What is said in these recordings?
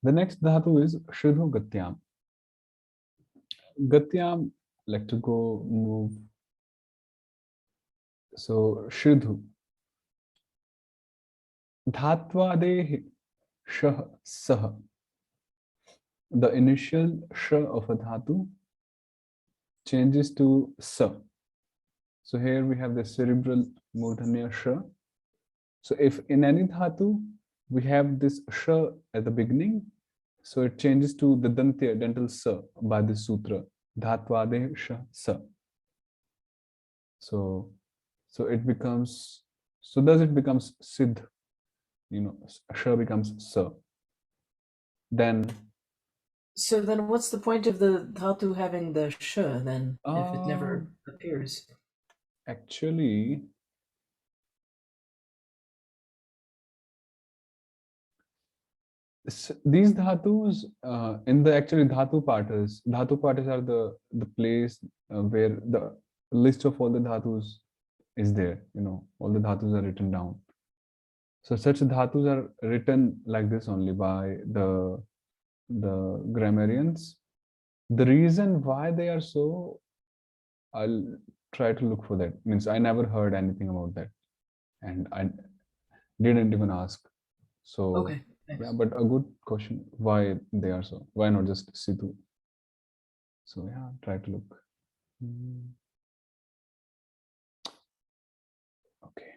The next dhatu is Shridhu Gatyam. Gatyam, like to go, move. So Shridhu. Dhatvadehi Shah Sah. The initial Sh of a dhatu changes to Sa. So here we have the cerebral murdhanya Sh. So if in any dhatu we have this Sh at the beginning, so it changes to the dantya, dental Sa by this sutra. Dhatvade Sh Sa. So it becomes, so thus it becomes Siddh, Sh becomes Sa. Then So then what's the point of the dhatu having the sh then, if it never appears? Actually, these dhatus in the actually dhatu patas are the place where the list of all the dhatus is there. All the dhatus are written down. So such dhatus are written like this only by the grammarians. The reason why they are so, I'll try to look for that. Means I never heard anything about that, and I didn't even ask. So Okay, thanks. yeah, but a good question. Why they are so? Why not just Situ? So yeah, try to look. Okay.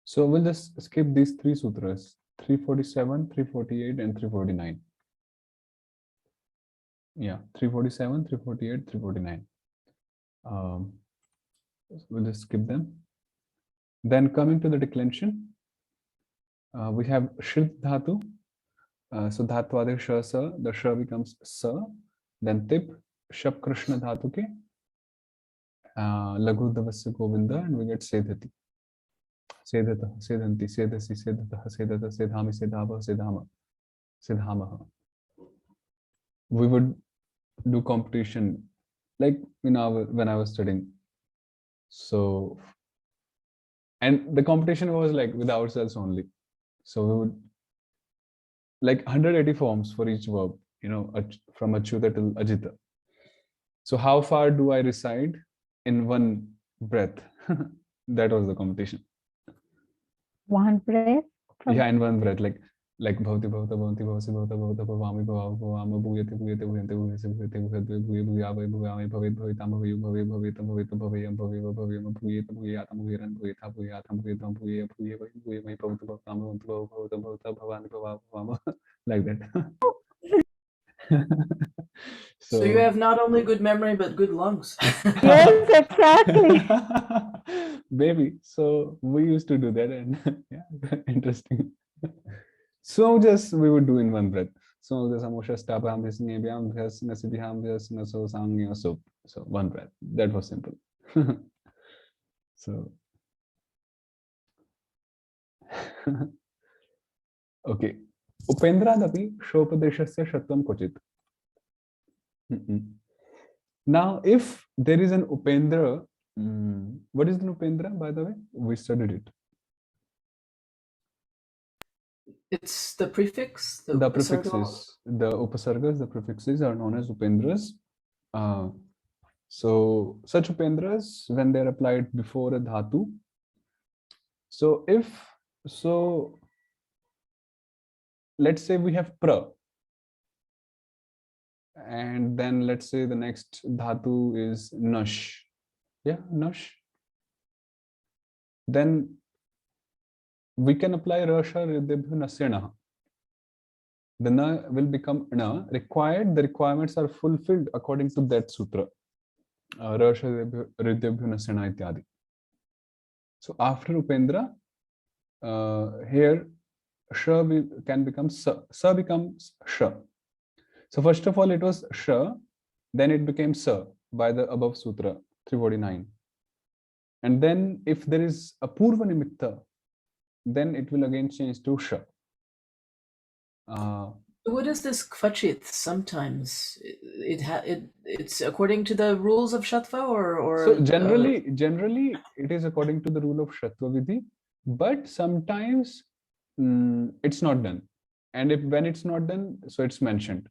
So we'll just skip these three sutras: 347, 348, and 349. Yeah, 347, 348, 349. We'll just skip them. Then coming to the declension, we have Shrid Dhatu. So Dhatwade Sh Sa, the Sh becomes Sa. Then Tip, Shab Krishna Dhatu ke, Laghu Davasya Govinda, and we get Sedhati. Sedhata, Sedhanti, Sedhasi, Sedhata, Sedhata, Sedhami, Sedhava, Sedhama, Sedhamaha. We would do competition like when I was studying. So, and the competition was like with ourselves only. So we would like 180 forms for each verb, from Achyuta till Ajita. So how far do I recite in one breath? That was the competition. One breath? Yeah, in one breath, like bhavati bhavata bhavanti bhavasi bhavata bhavata bhavami bhavava bhavama bhuyate bhuyate bhuyante bhuyase bhuyate bhuyadve bhuye bhuyave bhuyame bhavet bhavitam bhaveyu bhave bhavetam bhavetam bhaveyam bhaveva bhaveyam bhuyeta bhuyatam bhuyeran bhuyetha bhuyatam bhuyetam bhuye bhuye bhuye bhuye bhavatu bhavatam bhavantu bhavata bhavata bhavani bhavava bhavama, like that. So you have not only good memory but good lungs. Yes, exactly. Baby, so we used to do that, and yeah, interesting. So just we would do in one breath. So the samosha stapam visnebhyam vyas nasibhyam vyas naso sangya so one breath. That was simple. So okay. Upendradapi shopadeshasya shatvam kochit. Now, if there is an Upendra, what is an Upendra, by the way? We studied it. It's the prefix? The prefixes, the upasargas, the prefixes are known as Upendras. So, such Upendras, when they're applied before a dhatu, let's say we have pra, and then let's say the next dhatu is nash. Yeah, nash. Then we can apply rasha ridibhu nasena. The na will become na. Required, the requirements are fulfilled according to that sutra. Rasha ridibhu nasena ityadi. So after Upendra, here sha can become sa. Sa becomes sha. So first of all, it was sha, then it became sa by the above sutra 349. And then if there is a purva nimitta, then it will again change to sha. What is this kvachit? Sometimes it's according to the rules of Shatva, or so generally it is according to the rule of Shatva Vidhi, but sometimes it's not done. And when it's not done, so it's mentioned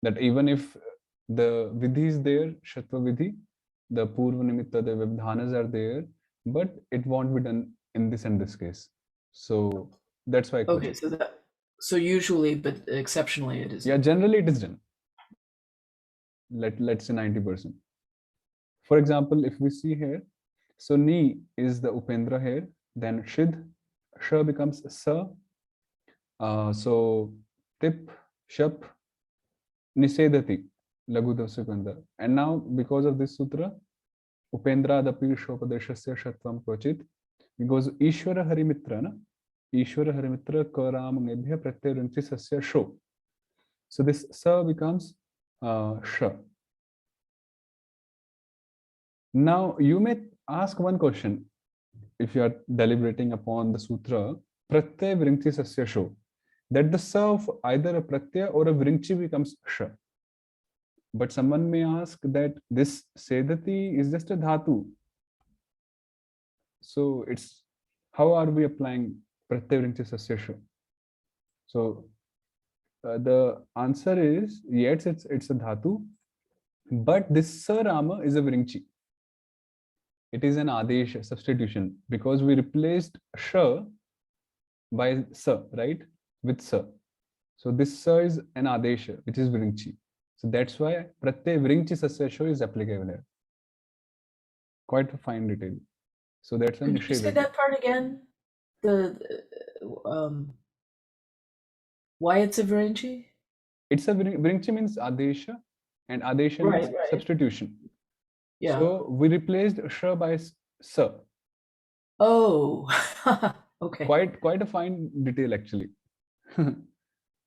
that even if the Vidhi is there, Shatva Vidhi, the Purva Nimitta, the Vibdhanas are there, but it won't be done in this and this case. So that's why. Okay, so usually, but exceptionally, it is. Yeah, generally it is done. Let's say 90%. For example, if we see here, so Ni is the Upendra here, then Shid, Sha becomes Sa. So Tip, Shap, Nisedati, Lagu Dasakanda. And now because of this sutra, Upendra Dapi Shopadeshasya Shatvam Kvachit, because Ishvara Harimitra, na? Ishvara Harimitra Karam Nebhya Pratyavrinti Sasya Sho. So this Sa becomes Sha. Now you may ask one question if you are deliberating upon the sutra Pratyay Vrinchi Sasya Sho, that the Sa of either a Pratyay or a Vrinchi becomes Sha. But someone may ask that this Sedati is just a Dhatu. So it's how are we applying Pratyay Vrinchi Sasya Sha? So the answer is yes, it's a Dhatu, but this Sa Rama is a Vrinchi. It is an Adesh substitution because we replaced Sha by Sa, right? With Sa. So this Sa is an Adesha, which is Vrinchi. So that's why Pratyay Vrinchi Sasya Sho is applicable here. Quite a fine detail. So that's an Could you say that part again? Why it's a Vrinchi? It's a Vrinchi means Adesha, and Adesha means substitution. Yeah. So we replaced Sha by Sa. Oh, okay. Quite a fine detail actually.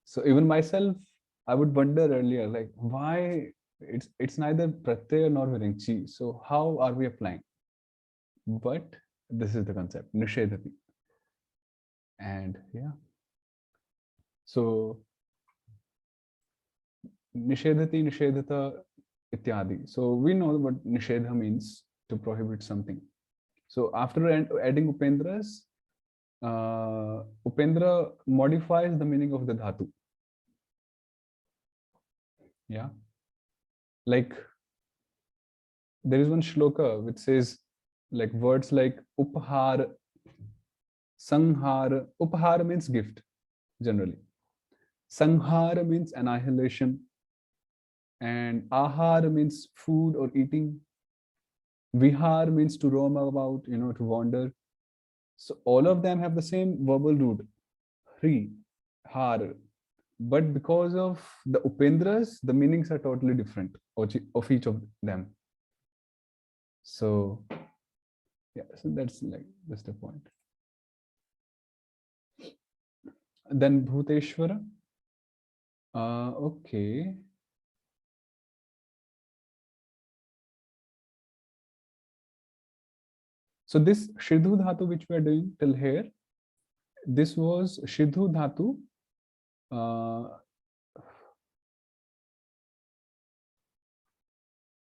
So even myself, I would wonder earlier, like why it's neither Pratyay nor Vrinchi. So how are we applying? But this is the concept, Nishedati. And yeah. So Nishedati, Nishedata, ityadi. So we know what Nishedha means, to prohibit something. So after adding Upendras, Upendra modifies the meaning of the dhatu. Yeah. Like there is one shloka which says like words like Uphar, Sanghar. Uphar means gift generally. Sanghar means annihilation. And Ahar means food or eating. Vihar means to roam about, to wander. So all of them have the same verbal root, Hri, Har. But because of the Upendras, the meanings are totally different of each of them. So, yeah, so that's the point. Then Bhuteshwara. Okay. So this Shridhu Dhatu which we are doing till here, this was Shridhu Dhatu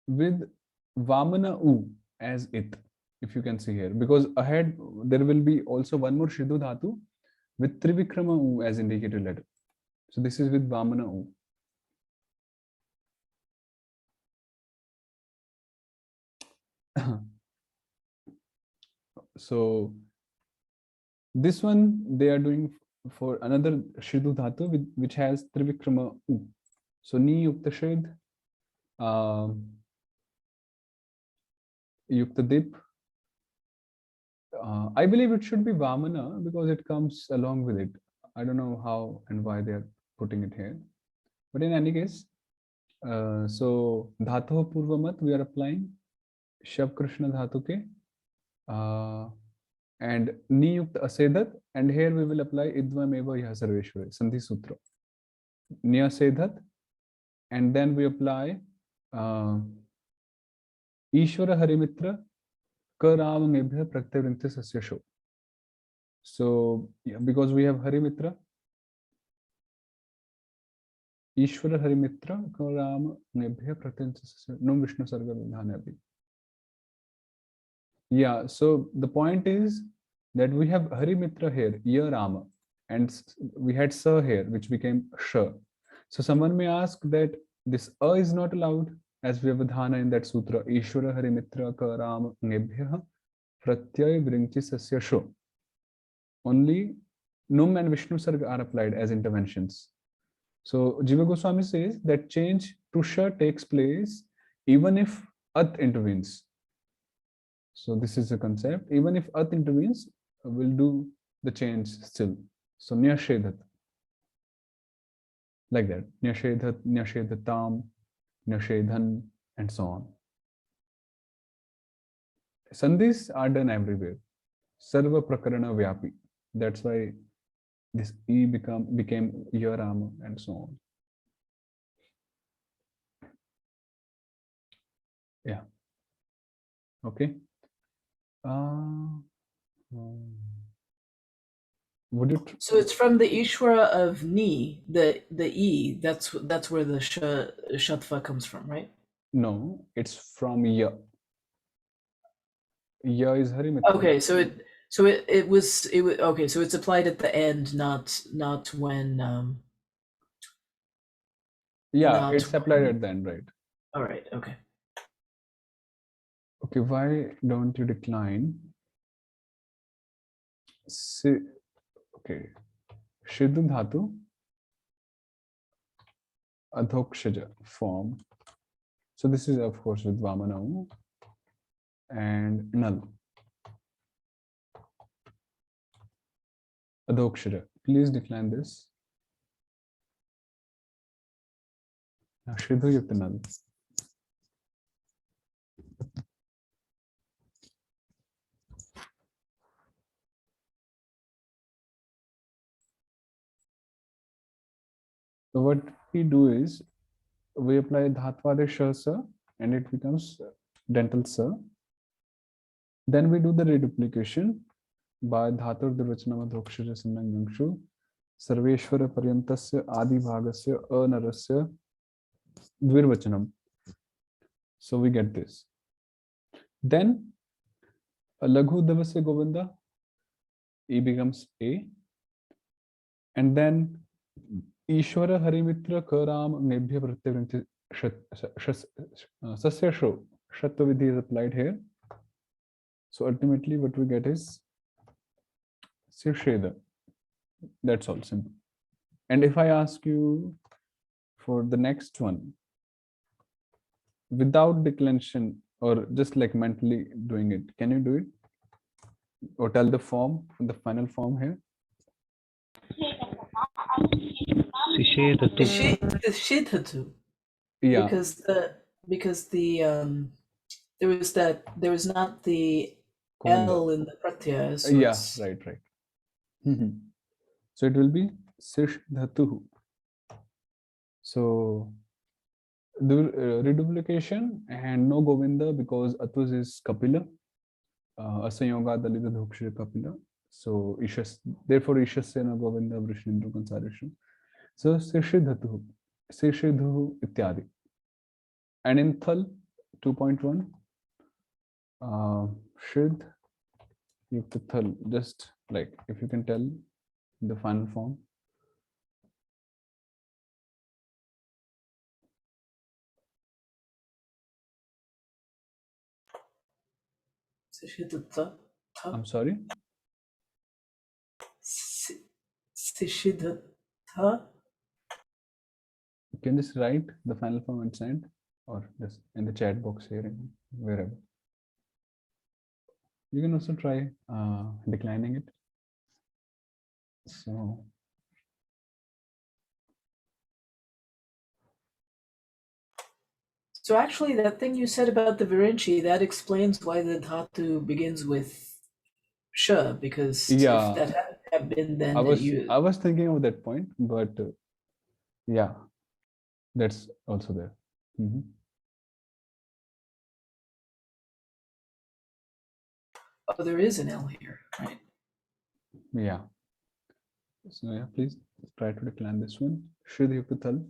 with Vamana U as it, if you can see here, because ahead there will be also one more Shridhu Dhatu with Trivikrama U as indicator letter. So this is with Vamana U. So this one they are doing for another Shridhu Dhatu which has Trivikrama U. So Ni Yukta Shrid, Yukta Dip. I believe it should be Vamana because it comes along with it. I don't know how and why they are putting it here. But in any case, so Dhatu Purvamat we are applying Shav Krishna Dhatu ke and Niyukta Asedat, and here we will apply Idvam Eva Yaha Sarveshwara, Sandhi Sutra. Niyasedhat, and then we apply Ishwar हरिमित्र करावंगेभ्यः प्रत्यवृन्ति सस्यशो. So yeah, because we have Harimitra, Ishvara Harimitra Karama Nebhya Pratyanta no Vishnu Sarga Vidhanabi. Yeah, so the point is that we have Harimitra here, Ya Rama, and we had Sa here, which became Sha. So someone may ask that this A is not allowed, as we have Vidhana in that sutra, Ishvara Harimitra Karama Nebhya Pratyay Vrinchi Sasya Sho. Only Num and Vishnu Sarga are applied as interventions. So Jiva Goswami says that change to Sha takes place even if At intervenes. So this is a concept. Even if At intervenes, we'll do the change still. So Nyashedhat. Like that. Nyashedhat, Nyashedhatam, Nyashedhan, and so on. Sandhis are done everywhere. Sarva Prakarana Vyapi. That's why this E became Yarama and so on. Yeah. Okay. Would you? So it's from the Ishvara of Ni, the E. That's where the Shatva comes from, right? No, it's from Ya. Ya is Harimitra. Okay, so it was okay. So it's applied at the end, not when. Yeah, not it's applied when- at the end, right? All right. Okay. Okay, why don't you decline? Okay, Shiddu Dhatu, Adhokshaja form. So this is of course with Vamana and Nal. Adhokshaja. Please decline this. Now Shiddu Yukta Nal. So what we do is we apply Dhatvade Sha Sa and it becomes dental Sa. Then we do the reduplication by Dhatur Durvachanam Adhokshaja Sannang Yangshu Sarveshwara Paryantasya Adi Bhagasya Anarasya Dvirvachanam. So we get this. Then Laghu Davasya Govinda, E becomes A. And then Ishvara Harimitra Karam Nebhya Pratyavrinti Sasya Sho. Shatva Vidhi is applied here. So ultimately what we get is Sirsheda. That's all simple. And if I ask you for the next one, without declension or just like mentally doing it, can you do it? Or tell the form, the final form here? Shidhatu. Yeah. Because there was not the L in the pratyaya. So yeah, right. So it will be Sish Dhatuhu. So the reduplication and no Govinda because Atvas is Kapila. Asanyoga Dalita Dhokshya Kapila. So therefore Ishasya no Govinda Vrishnindra Kansarishu. So Sishidhatuhu, Sishidhuhu Ityadi. And in Thal 2.1, Shid Yukta Thal, just like if you can tell the final form. I'm sorry. Sishidhatha. You can just write the final form and send, or just in the chat box here, wherever. You can also try declining it. So actually, that thing you said about the Virinchi, that explains why the dhatu begins with Sha, because if that hadn't have been, then I was thinking of that point, but yeah, that's also there. Oh, there is an L here, right? Yeah. So yeah, please try to decline this one. Shrid Yukta Thal.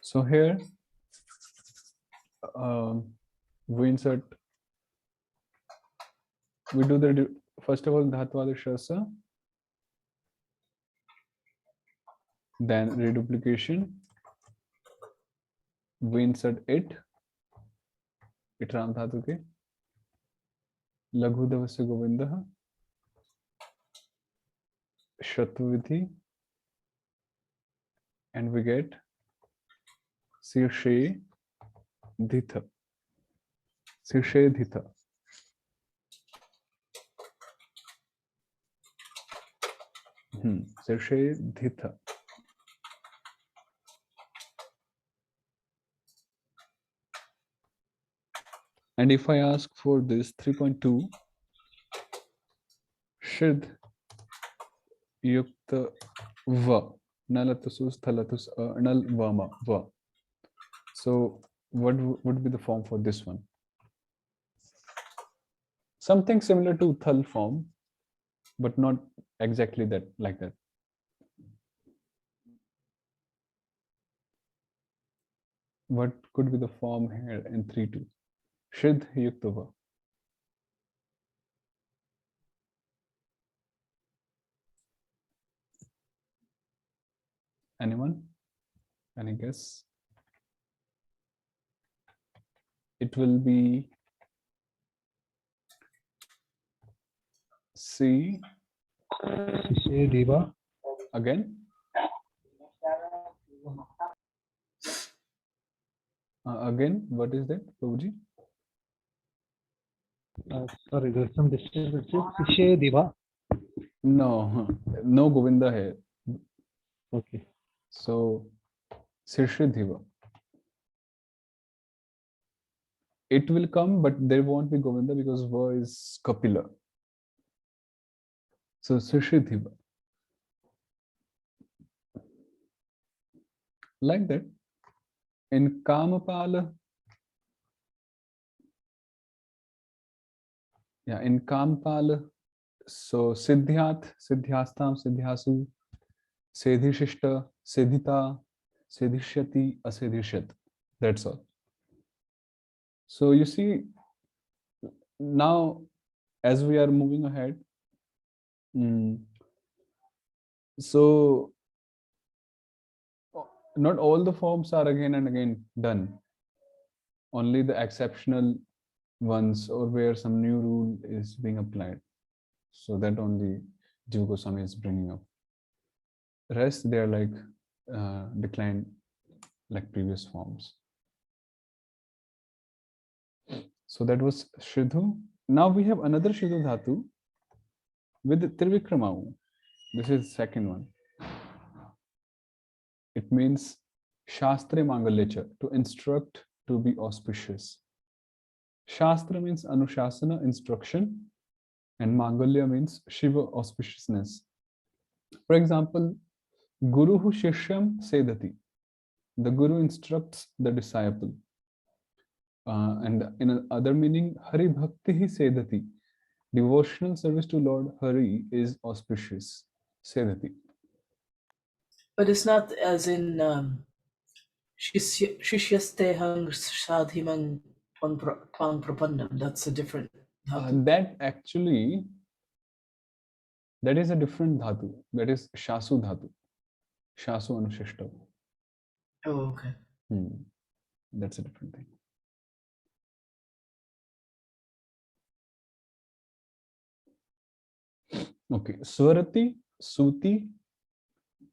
So here we insert, we do the first of all Dhatwada Shasa, then reduplication, we insert it Itram Dhatu ke Laghu Davasya Govindah Shatvavidhi, and we get Sirshe Dhita. Sirshe Dhita. Sirshe Dhita. And if I ask for this 3.2, Shid Yukta Va, Nalatusus Thalatus Nal Vama Va. So what would be the form for this one? Something similar to Thal form, but not exactly that, like that. What could be the form here in 3.2? Shid Yukta Va. Anyone? Any guess? It will be C. Diva. Again? Again, what is that, Prabhuji? Sorry, there's some disturbance. Sishe Diva. No, no Govinda here. Okay. So, Sirshe Diva. It will come, but there won't be Govinda because Va is Kapila. So, Sirshe Diva. Like that. In Kamapala, yeah, in Kampala, so Siddhyat, Siddhyastam, Siddhyasu, Sedhishishta, Siddhita, Sedhishyati, Asedhishyat. That's all. So you see, now as we are moving ahead, so not all the forms are again and again done. Only the exceptional ones, or where some new rule is being applied. So that only Jiva Goswami is bringing up. Rest, they are like declined like previous forms. So that was Shridhu. Now we have another Shridhu Dhatu with Trivikramau. This is the second one. It means Shastra Mangalyacha, to instruct, to be auspicious. Shastra means Anushasana, instruction, and Mangalya means Shiva, auspiciousness. For example, Guruhu Shishyam Sedati. The Guru instructs the disciple. And in another meaning, Hari Bhakti Sedati. Devotional service to Lord Hari is auspicious. Sedati. But it's not as in Shishyastehang sadhimang twang prapannam. That's a different dhatu. That actually, that is a different dhatu. That is shasu dhatu. Shasu anushishta. Oh, okay. That's a different thing. Okay. Swarati, Suti,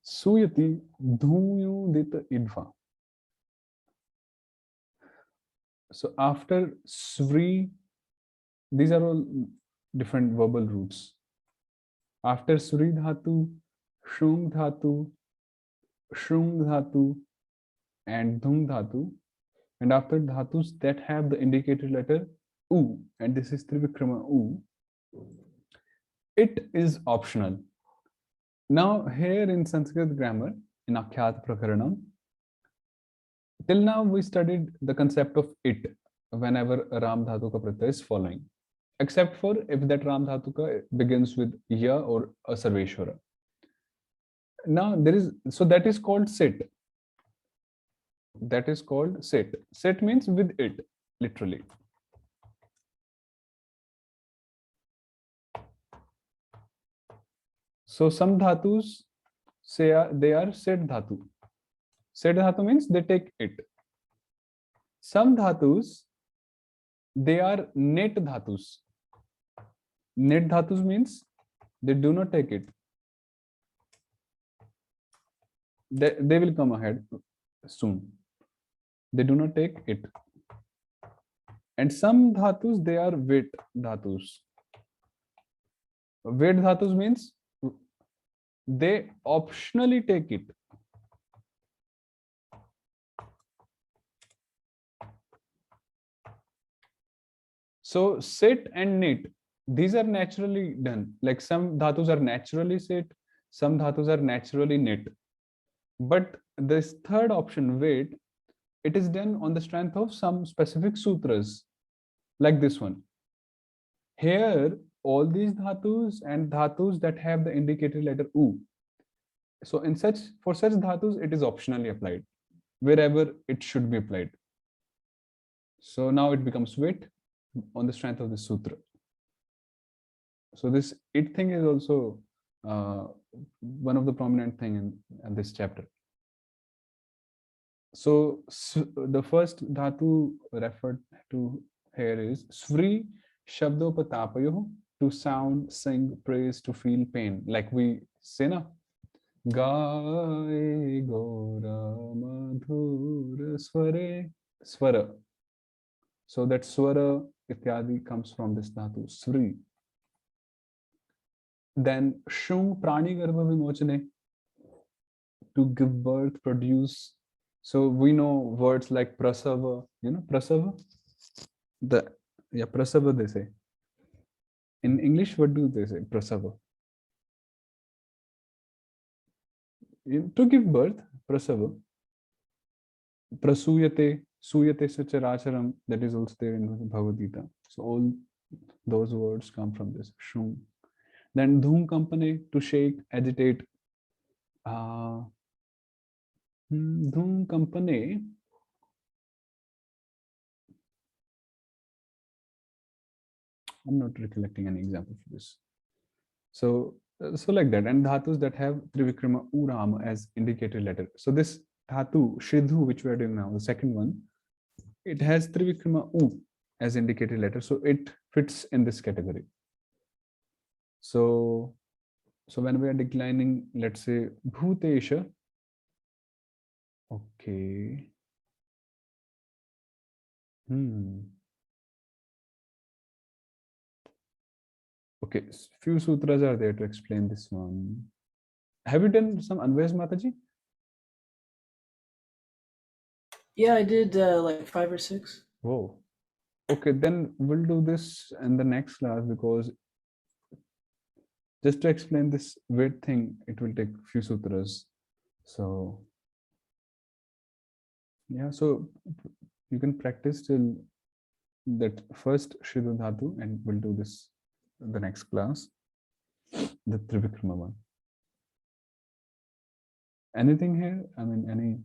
Suyati, Dhuyudita Idva. So after Sri, these are all different verbal roots. After Sri Dhatu, Shung Dhatu, Shung Dhatu, and Dhung Dhatu, and after dhatus that have the indicated letter U, and this is Trivikrama U, it is optional. Now here in Sanskrit grammar, in Akhyat Prakaranam, till now we studied the concept of it whenever Ram Dhatu ka pratyaya is following, except for if that Ram Dhatu ka begins with Ya or a Sarveshwara. Now there is, so that is called sit. That is called sit. Sit means with it, literally. So some dhatus say they are set dhatu. Set dhatu means they take it. Some dhatus, they are net dhatus. Net dhatus means they do not take it. They will come ahead soon. They do not take it. And some dhatus, they are wet dhatus. Wet dhatus means they optionally take it. So sit and knit, these are naturally done. Like some dhatus are naturally sit, some dhatus are naturally knit. But this third option, wait, it is done on the strength of some specific sutras, like this one. Here, all these dhatus and dhatus that have the indicated letter U. So in such, for such dhatus, it is optionally applied wherever it should be applied. So now it becomes wait on the strength of the sutra. So this it thing is also one of the prominent thing in this chapter. So the first dhatu referred to here is Sri Shabdopatapayo, to sound, sing, praise, to feel pain. Like we say na, Gae Gora Madhura Sware, Swara. So that Swara Ityadi comes from this dhatu, Sri. Then Shung Prani Garbha Vimochane, to give birth, produce. So we know words like prasava, you know, prasava? Prasava they say. In English, what do they say? Prasava. To give birth, prasava. Prasuyate, suyate sacharacharam, that is also there in Bhagavad Gita. So all those words come from this Shung. Then dhum kampane, to shake, agitate. Dhum kampane. I'm not recollecting any example for this. So like that. And dhatus that have Trivikrama Uram as indicated letter. So this dhatu, Shridhu, which we are doing now, the second one, it has Trivikrama U as indicated letter. So it fits in this category. So when we are declining, let's say Bhutesha. Okay. Okay, few sutras are there to explain this one. Have you done some Anvayas, Mataji? Yeah, I did like 5 or 6. Whoa. Okay, then we'll do this in the next class, because just to explain this weird thing, it will take few sutras. So yeah, so you can practice till that first Shridhu Dhatu, and we'll do this in the next class, the Trivikrama one. Anything here? I mean, any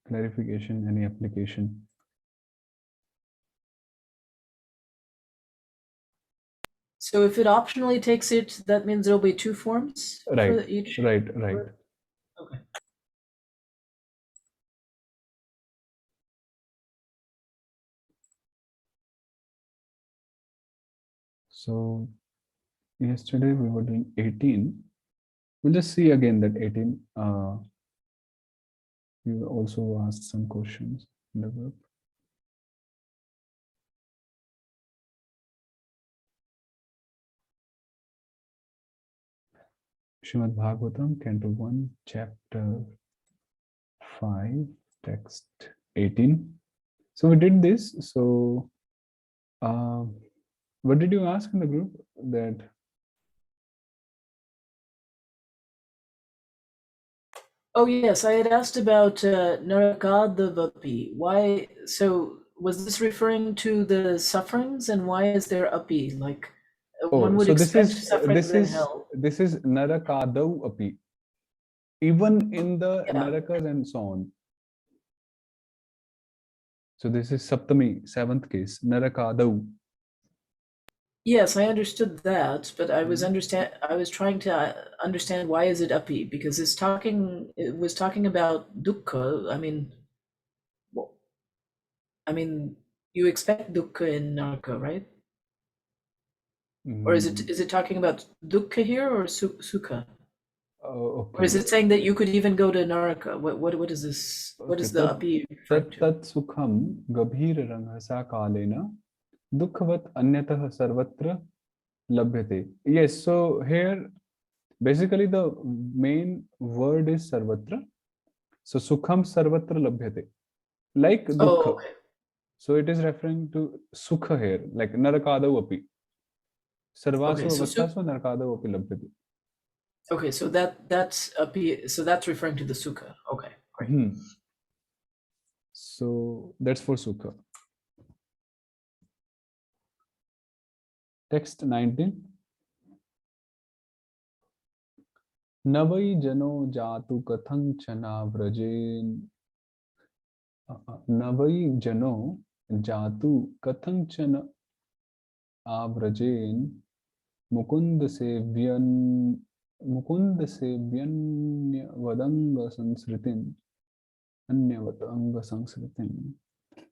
clarification, any application? So if it optionally takes it, that means there'll be two forms Right, for each. right. Okay. So yesterday we were doing 18. We'll just see again that 18. You also asked some questions in the group. Srimad Bhagavatam, Canto 1, Chapter 5, Text 18. So we did this. So what did you ask in the group? That Oh yes, I had asked about Narakadavapi. Why? So was this referring to the sufferings, and why is there api? Like one would so this expect is sufferings in hell. Narakadau api. Even in the Yeah. Narakas and so on. So this is Saptami, seventh case, Narakadau. Yes, I understood that, but I was trying to understand why is it api, because it was talking about dukkha. I mean, you expect dukkha in naraka, right? Or is it talking about dukkha here or sukha? Okay. Or is it saying that you could even go to naraka? What is this? What is the api referring to? Tat sukham gabhir ranghasa kalena dukkhavat anyatah sarvatra labhyate. Yes, so here basically the main word is sarvatra. So sukham sarvatra labhyate. Like dukkha. Oh, okay. So it is referring to sukha here, like narakadau api. Sarvasu avastasu narakadau api labhyate. Okay, so that's api. So that's referring to the sukha. Okay, great. So that's for sukha. Text 19. Navai jano jatu kathang chana vrajen. Navai jano jatu kathang chana avrajin mukund sevyan vadanga sansritin anyavadanga sansritin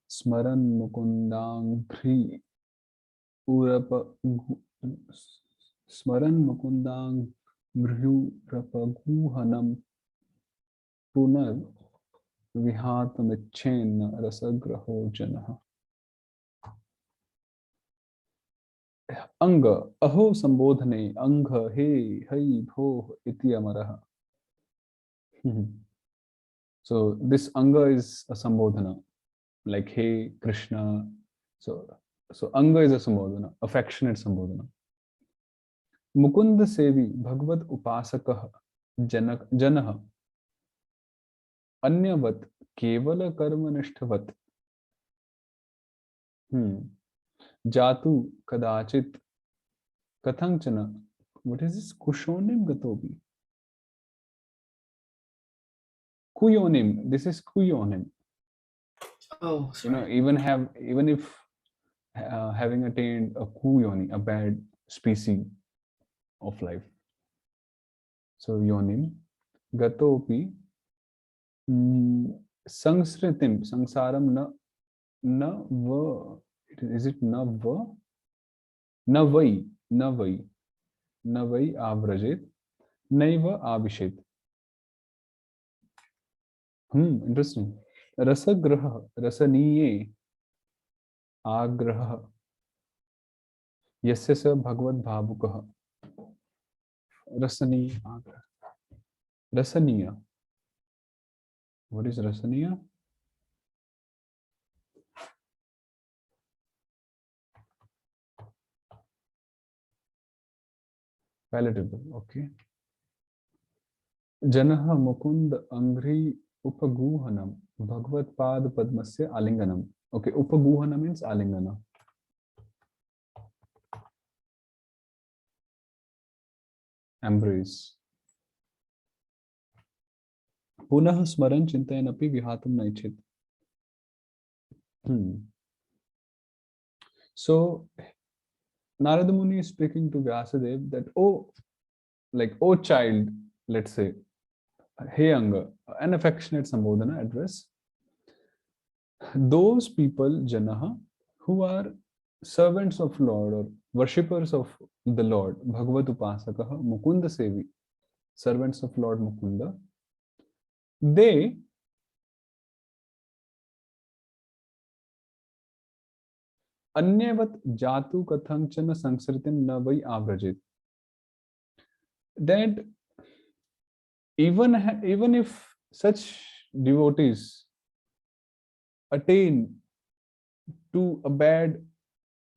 smaran mukundang bhri urapa smaran mukundang bhrurapaguhanam punar vihatamichen rasagraho janah. Anga, aho sambodhane, anga, he, hai, bho, iti amaraha. So this anga is a sambodhana, like hey, Krishna. So anga is a sambodhana, affectionate sambodhana. Mukunda sevi, bhagavad upasakah, janah, anyavat, kevala karmanishtavat. Jatu kadachit kathangchana. What is this? Kushonim gatobi. Kuyonim. This is kuyonim. Oh, sorry. Even if having attained a kuyoni, a bad species of life. So yonim gatopi sangsritim samsaram na va. Is it na va? Navai avrajet naiva abhishet. Interesting. Rasagraha rasaniye agraha yasya sa bhagavad bhavukah. Rasaniya agraha. Rasaniya. What is rasaniya? Palatable. Okay. Janaha mukund angri upaguhanam bhagavad pad padmasya alinganam. Okay, upaguhana means alingana. Embrace. पुनः स्मरण चिंतयन अपि विहातुम न इच्छेत. So Narada Muni is speaking to Vyasadeva that, oh, like, oh child, let's say, hey Anga, an affectionate Sambodhana address. Those people, Janaha, who are servants of Lord or worshippers of the Lord, Bhagavat Upasakaha, Mukunda Sevi, servants of Lord Mukunda, they अन्यवत जातु कथंचन संसृतिम न वै आव्रजेत. That even if such devotees attain to a bad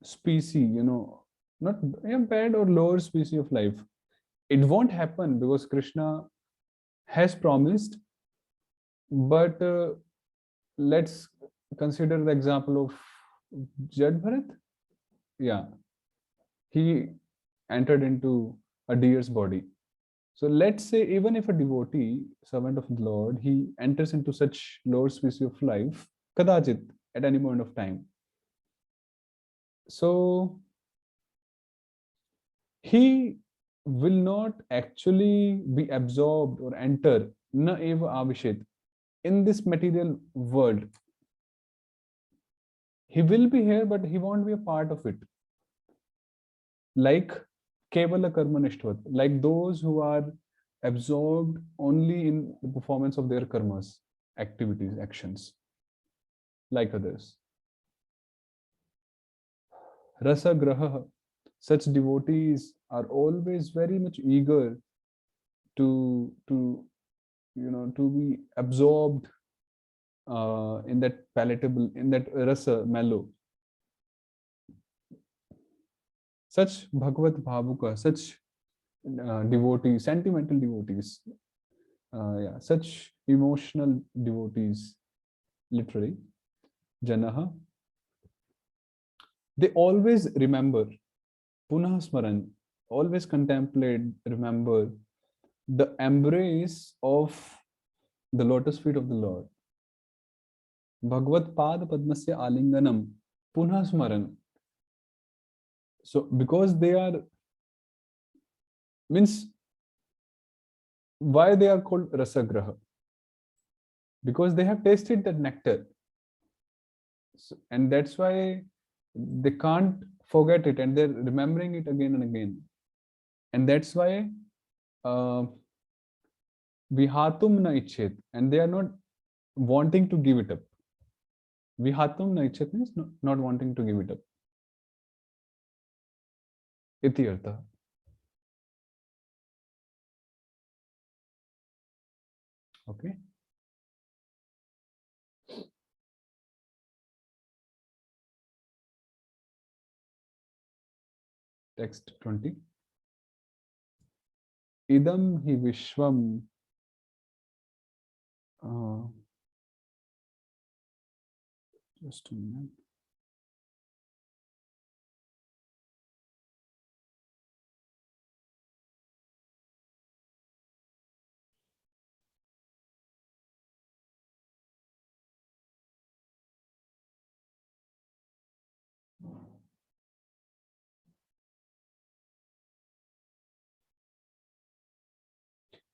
species, not a bad or lower species of life, it won't happen because Krishna has promised. But let's consider the example of Jad Bharat. Yeah, he entered into a deer's body. So let's say even if a devotee, servant of the Lord, he enters into such lower species of life, kadachit, at any moment of time. So he will not actually be absorbed or enter na eva avishet in this material world. He will be here, but he won't be a part of it. Like kevala karmanishvat, like those who are absorbed only in the performance of their karmas, activities, actions, like others. Rasa graha, such devotees are always very much eager to be absorbed in that palatable, in that rasa, mellow. Such Bhagavad Bhavuka, such devotees, sentimental devotees, such emotional devotees, literally, Janaha, they always remember, Punah Smaran, always contemplate, remember the embrace of the lotus feet of the Lord. Bhagavad Pada Padmasya Alinganam, Punah Smaran. So, because they are, means, why they are called Rasagraha? Because they have tasted that nectar. So, and that's why they can't forget it and they're remembering it again and again. And that's why Vihatum na ichet, and they are not wanting to give it up. Vihatum na ichet means not wanting to give it up. Iti artha. Okay. Text 20. Idam hi vishwam. Just a minute.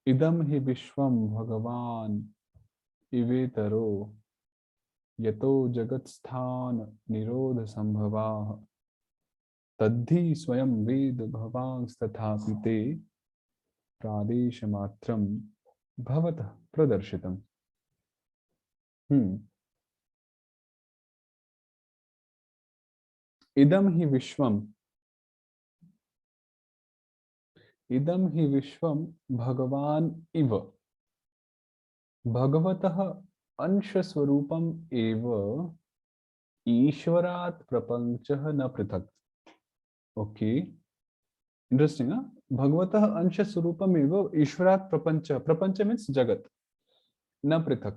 Idam hi vishwam bhagavan ivetaro yato jagat sthan nirodha sambhava tadhi swayam ved bhavangs tathapite pradesh matram bhavata pradarshitam. Idam hi vishwam. Idam hi vishwam bhagavan iva. Bhagavatah ansha swarupam eva ishvarat prapanchah na prithak. Okay. Interesting, huh? Bhagavatah ansha swarupam eva ishvarat prapancha. Prapancha means jagat. Na prithak.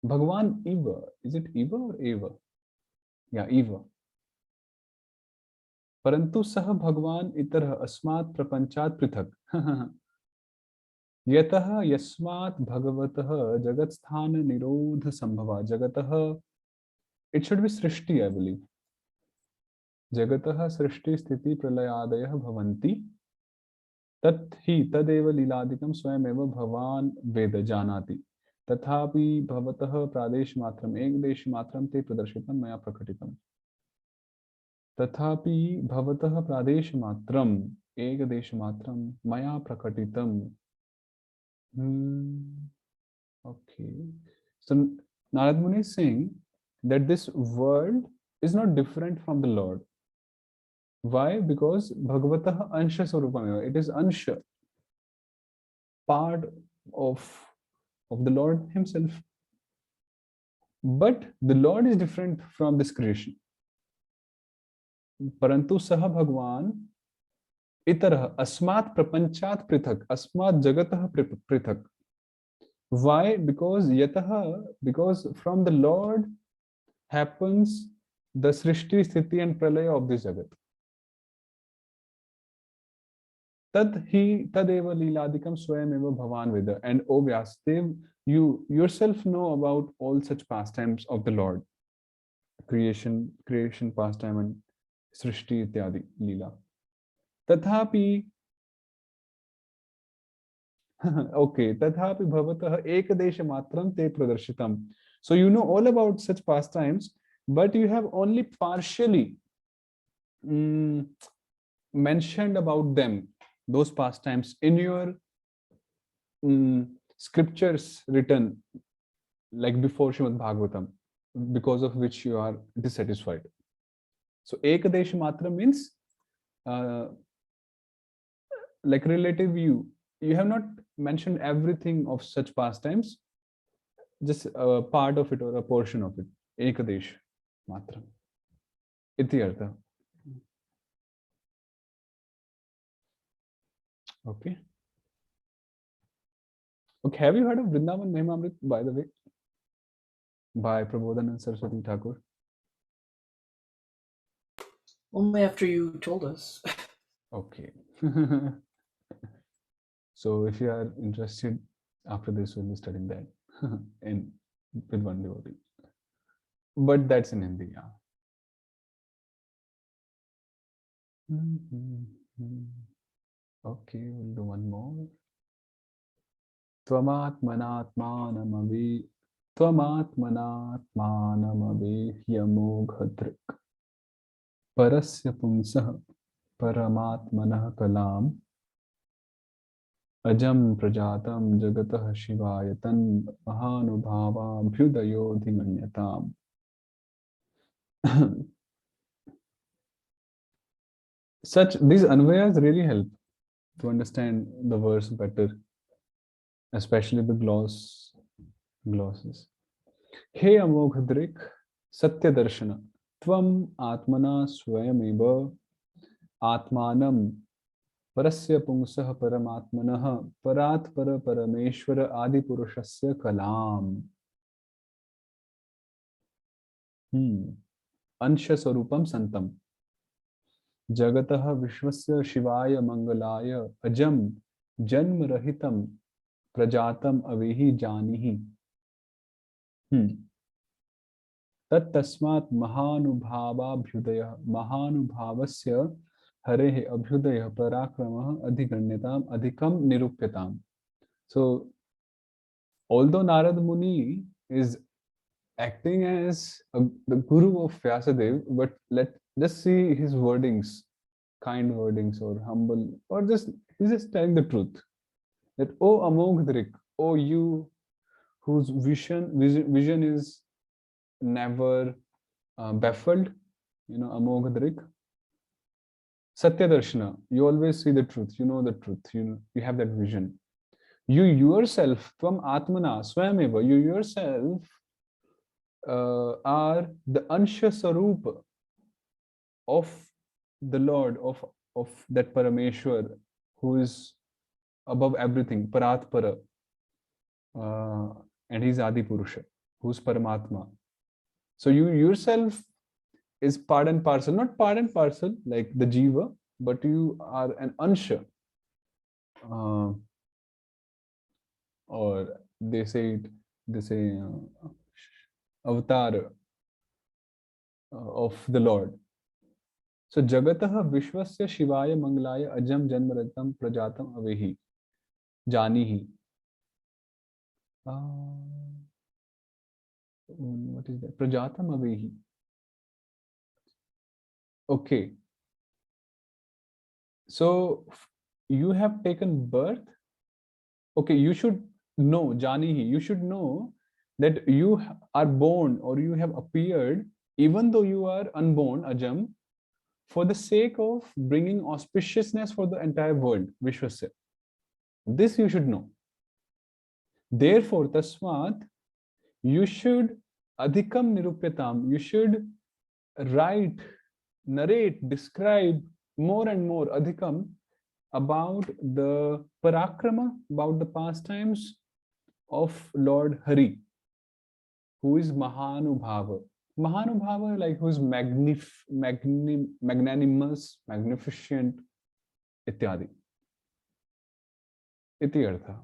Bhagavan eva. Is it eva or eva? Yeah, eva. Parantu sah Bhagavan itarah asmat prapanchat prithak. यतः यस्मात् भगवतः जगत्स्थान निरोध संभवा जगतः, it should be Srishti, I believe. जगतः सृष्टि स्थिति प्रलयादयः भवन्ति तत् हि तदेव लीलादिकं स्वयमेव भवान् वेद जानाति तथापि भवतः प्रादेशमात्रम् एकदेशमात्रं ते प्रदर्शितं मया प्रकटितम् तथापि भवतः प्रादेशमात्रम् एकदेशमात्रं मया प्रकटितम्. Okay, so Narad Muni is saying that this world is not different from the Lord. Why? Because Bhagavatah Ansha Swarupameva. It is Ansha, part of the Lord himself. But the Lord is different from this creation. Parantu Saha Bhagwan Itarah Asmat Prapanchat Prithak, Asmat Jagatah Prithak. Why? Because Yataha, because from the Lord happens the Srishti, Sthiti and Pralaya of this Jagat. Tad hi tadeva leeladikam swayameva bhavan veda. And O Vyasadev, you yourself know about all such pastimes of the Lord. Creation pastime and Srishti ityadi leela. Tathapi okay, tathapi bhavatah ekadesha matram te pradarshitam. So you know all about such pastimes, but you have only partially mentioned about them, those pastimes, in your scriptures written like before Srimad Bhagavatam, because of which you are dissatisfied. So ekadesha matra means like relative view. You have not mentioned everything of such pastimes, just a part of it or a portion of it. Ekadesha matra. Iti artha. Okay. Okay, have you heard of Vrindavan Mahimamrit, by the way? By Prabodhanand Saraswati Thakur? Only after you told us. Okay. So if you are interested, after this we'll be studying that with one devotee. But that's in Hindi, yeah. Okay, we'll do one more. Tvamatmanatmanamavihyamoghatrik parasya pumsah paramatmanah kalam ajam prajatam jagatah shivayatan mahanubhava bhyudayo dhimanyatam. These anvayas really help to understand the verse better, especially the glosses. Hey Amoghadrik Satya Darshana Tvam Atmana Swayameva Atmanam Parasya Pungsah Paramatmanah Parat Para Parameshwara Adipurushasya Kalam. Ansha Sarupam Santam Jagataha Vishwasya Shivaya Mangalaya Ajam Janma Rahitam Prajatam Avehi Janihi. Tattasmat Mahanubhavabhyudaya Mahanubhavasya Harehe Abhyudaya Parakramah Adhiganyatam Adhikam Nirupyatam. So, although Narad Muni is acting as the guru of Vyasadev, but let's just see his wordings, kind wordings or humble, or he's just telling the truth. That, O Amoghadrik, O you whose vision is never baffled, Amoghadrik. Satya Darshana, you always see the truth, you know the truth, you have that vision. You yourself, Tvam Atmana, Swayameva, you yourself are the Ansha Sarupa of the Lord, of that Parameshwar, who is above everything, Paratpara, and he's Adi Purusha, who's Paramatma. So you yourself is part and parcel, not part and parcel like the Jiva, but you are an Ansha. or they say it, they say avatar of the Lord. So Jagatah Vishwasya Shivaya Mangalaya Ajam Janmaratam Prajatam Avehi Janihi. What is that? Prajatam Avehi. Okay. So you have taken birth. Okay, you should know, Janihi, you should know that you are born or you have appeared, even though you are unborn, Ajam, for the sake of bringing auspiciousness for the entire world, Vishwasya. This you should know. Therefore, Tasmat, you should adhikam nirupyatam, you should write, narrate, describe more and more adhikam about the parakrama, about the pastimes of Lord Hari, who is Mahanubhava. Mahanubhava, like who is magnanimous, magnificent, ityadi. Iti artha.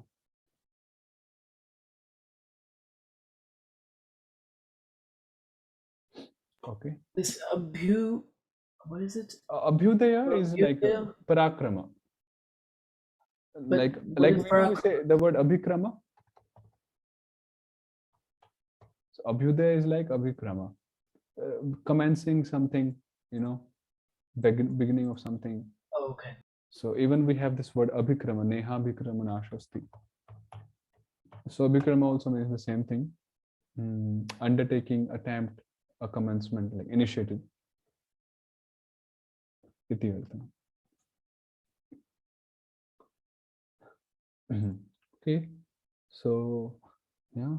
Okay. This what is it? Abhyudaya is like Abhyudaya? parakrama. But what Like is when we say the word abhikrama. So abhyudaya is like abhikrama, commencing something, you know, beginning of something. Oh, okay. So even we have this word abhikrama, neha abhikrama nashasti. So abhikrama also means the same thing. Undertaking, attempt, a commencement, like initiative. Iti artha. Okay, so yeah.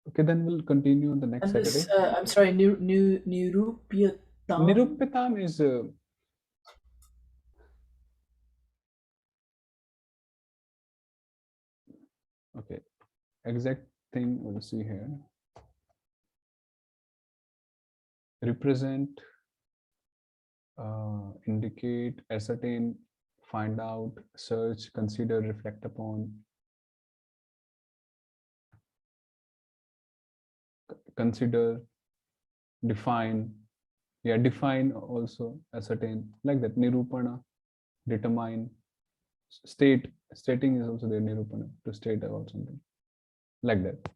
Okay, then we'll continue on the next And Saturday. this, I'm sorry, Nirupyatam. Nirupyatam is okay. Exact thing we'll see here. Represent, indicate, ascertain, find out, search, consider, reflect upon, consider, define. Yeah, define also, ascertain, like that. Nirupana, determine, state. Stating is also there, nirupana, to state about something, like that.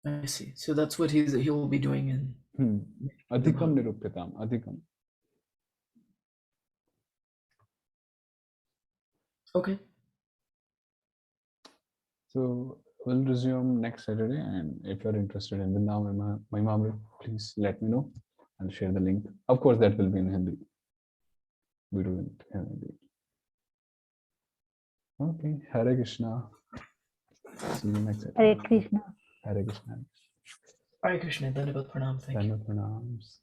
I see. So that's what he'll be doing in. Adhikam nirupyatam, adhikam. Okay. So we'll resume next Saturday, and if you're interested in Vrindavan Mahimamrit, please let me know. I'll share the link. Of course, that will be in Hindi. We do it in Hindi. Okay, Hare Krishna. See you next Saturday. Hare Krishna. Hare Krishna. Hare Krishna, Dandavat Pranam. Thank you. Pranams.